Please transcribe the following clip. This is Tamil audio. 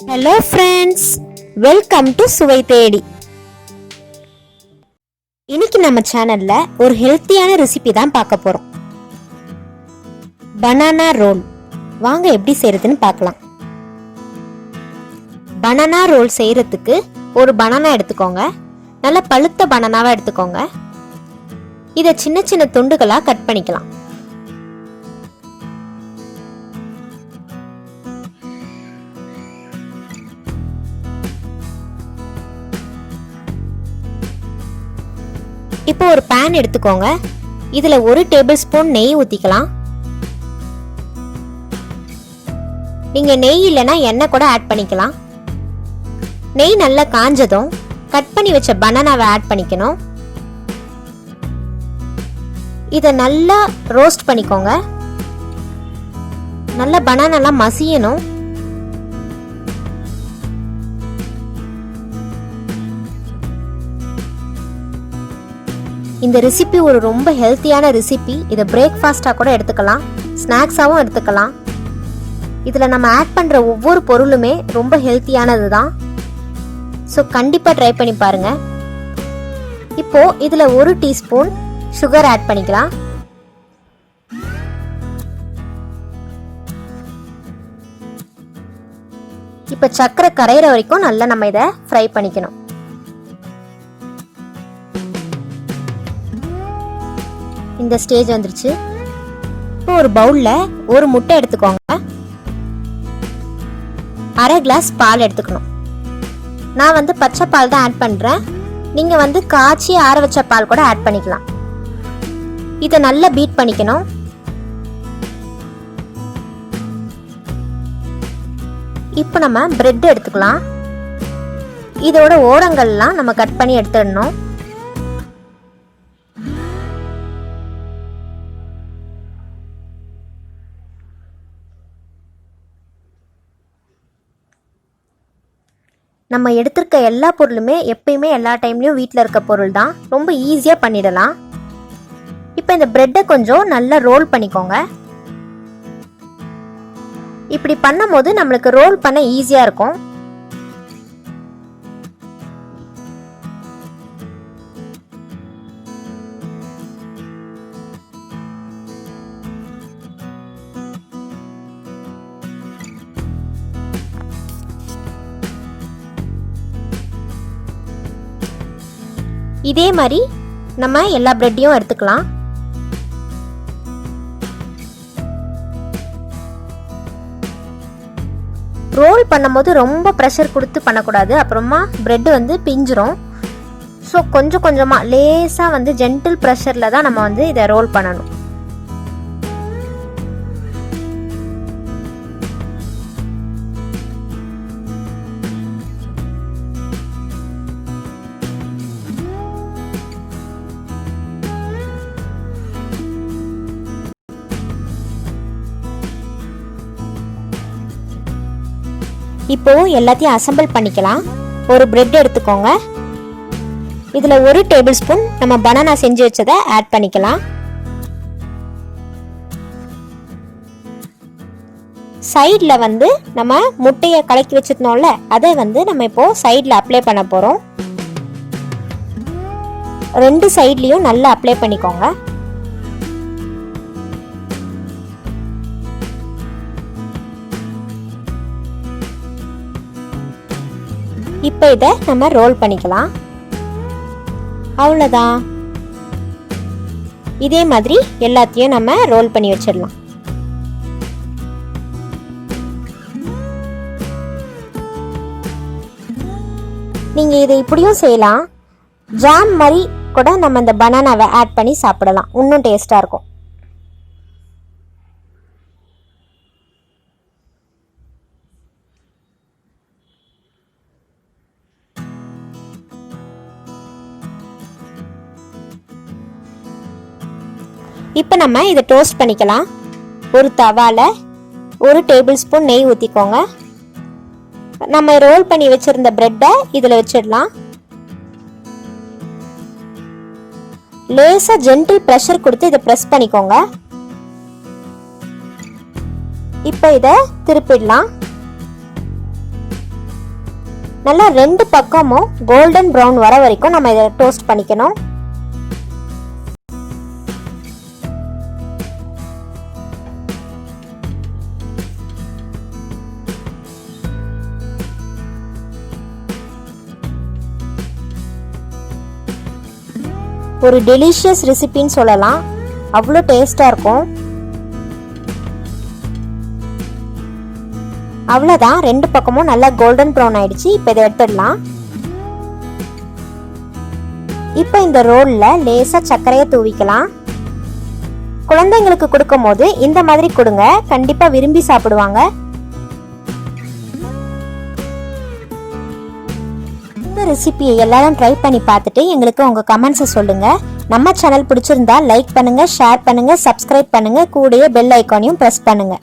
ஹலோ ஃப்ரெண்ட்ஸ், வெல்கம் டு சுவை தேடி. இன்னைக்கு நம்ம சேனல்ல ஒரு ஹெல்த்தியான ரெசிபி தான் பார்க்க போறோம். Banana roll. வாங்க எப்படி செய்யறதுன்னு பார்க்கலாம். பனானா ரோல் செய்யறதுக்கு ஒரு பனானா எடுத்துக்கோங்க. நல்ல பழுத்த பனானாவா எடுத்துக்கோங்க. இதை சின்ன சின்ன துண்டுகளா கட் பண்ணிக்கலாம். இப்போ ஒரு பேன் எடுத்துக்கோங்க. இதுல 1 டேபிள் ஸ்பூன் நெய் ஊத்திக்கலாம். நீங்க நெய் இல்லைன்னா எண்ணெய் கூட ஆட் பண்ணிக்கலாம். நெய் நல்லா காஞ்சதும் கட் பண்ணி வச்ச பனானாவை ஆட் பண்ணிக்கணும். இதை நல்லா ரோஸ்ட் பண்ணிக்கோங்க. நல்லா பனானாலாம் மசியணும். இந்த ரெசிபி ஒரு ரொம்ப ஹெல்த்தியான ரெசிபி. இதை பிரேக்ஃபாஸ்டா கூட எடுத்துக்கலாம், ஸ்நாக்ஸாவும் எடுத்துக்கலாம். இதுல நம்ம ஆட் பண்ற ஒவ்வொரு பொருளுமே ரொம்ப ஹெல்த்தியானது தான். ஸோ கண்டிப்பா ட்ரை பண்ணி பாருங்க. இப்போ இதுல 1 டீஸ்பூன் சுகர் ஆட் பண்ணிக்கலாம். இப்போ சர்க்கரை கரையிற வரைக்கும் நல்லா நம்ம இதை ஃப்ரை பண்ணிக்கணும். இந்த ஸ்டேஜ் வந்துருச்சு. இப்போ ஒரு பவுல்ல 1 முட்டை எடுத்துக்கோங்க. 1/2 கிளாஸ் பால் எடுத்துக்கணும். நான் பச்சை பால் தான் ஆட் பண்றேன். நீங்க காய்ச்சி ஆற வச்ச பால் கூட ஆட் பண்ணிக்கலாம். இதை நல்லா பீட் பண்ணிக்கணும். இப்போ நம்ம பிரெட் எடுத்துக்கலாம். இதோட ஓரங்கள்லாம் நம்ம கட் பண்ணி எடுத்துடணும். நம்ம எடுத்திருக்க எல்லா பொருளுமே எப்பயுமே எல்லா டைம்லயும் வீட்டில் இருக்க பொருள் தான். ரொம்ப ஈஸியா பண்ணிடலாம். இப்போ இந்த பிரெட்டை கொஞ்சம் நல்லா ரோல் பண்ணிக்கோங்க. இப்படி பண்ணும் போது நம்மளுக்கு ரோல் பண்ண ஈஸியா இருக்கும். இதே மாதிரி நம்ம எல்லா பிரெட்டையும் எடுத்துக்கலாம். ரோல் பண்ணும்போது ரொம்ப ப்ரெஷர் கொடுத்து பண்ணக்கூடாது. அப்புறமா பிரெட் பிஞ்சிரும். ஸோ கொஞ்சம் கொஞ்சமாக லேசாக ஜென்டில் ப்ரெஷரில் தான் நம்ம இதை ரோல் பண்ணணும். இப்போ எல்லாத்தையும் அசெம்பிள் பண்ணிக்கலாம். ஒரு பிரெட் எடுத்துக்கோங்க. இதுல 1 டேபிள் ஸ்பூன் நம்ம பனானா செஞ்சு வச்சதை ஆட் பண்ணிக்கலாம். சைட்ல நம்ம முட்டையை கலக்கி வச்சிருந்தோம்ல, அதை நம்ம இப்போ சைட்ல அப்ளை பண்ண போறோம். 2 சைட்லயும் நல்லா அப்ளை பண்ணிக்கோங்க. இப்போ இதை நம்ம ரோல் பண்ணிக்கலாம். அவ்வளோதான். இதே மாதிரி எல்லாத்தையும் நம்ம ரோல் பண்ணி வச்சிடலாம். நீங்க இதை இப்படியும் செய்யலாம். ஜாம் மாதிரி கூட நம்ம இந்த பனானாவை ஆட் பண்ணி சாப்பிடலாம். இன்னும் டேஸ்டா இருக்கும். இப்போ நம்ம இதை டோஸ்ட் பண்ணிக்கலாம். ஒரு தவால 1 டேபிள் ஸ்பூன் நெய் ஊற்றிக்கோங்க. நம்ம ரோல் பண்ணி வச்சிருந்த பிரெட்டை இதில் வச்சிடலாம். லேசாக ஜென்டில் ப்ரெஷர் கொடுத்து இதை ப்ரெஸ் பண்ணிக்கோங்க. இப்போ இதை திருப்பிடலாம். நல்லா 2 பக்கமும் கோல்டன் ப்ரௌன் வர வரைக்கும் நம்ம இதை டோஸ்ட் பண்ணிக்கணும். ஒரு டெலிஷியஸ் ரெசிபின்னு சொல்லலாம். அவ்வளோ டேஸ்டா இருக்கும். அவ்வளோதான், 2 பக்கமும் நல்லா கோல்டன் ப்ரௌன் ஆயிடுச்சு. இப்போ இதை எடுத்துடலாம். இப்போ இந்த ரோல்ல லேசா சர்க்கரையை தூவிக்கலாம். குழந்தைங்களுக்கு கொடுக்கும் போது இந்த மாதிரி கொடுங்க, கண்டிப்பா விரும்பி சாப்பிடுவாங்க. இந்த ரெசிபியை எல்லாரும் ட்ரை பண்ணி பார்த்துட்டு எங்களுக்கு உங்க கமெண்ட்ஸை சொல்லுங்க. நம்ம சேனல் பிடிச்சிருந்தா லைக் பண்ணுங்க, ஷேர் பண்ணுங்க, சப்ஸ்கிரைப் பண்ணுங்க, கூடயே பெல் ஐகானையும் பிரஸ் பண்ணுங்க.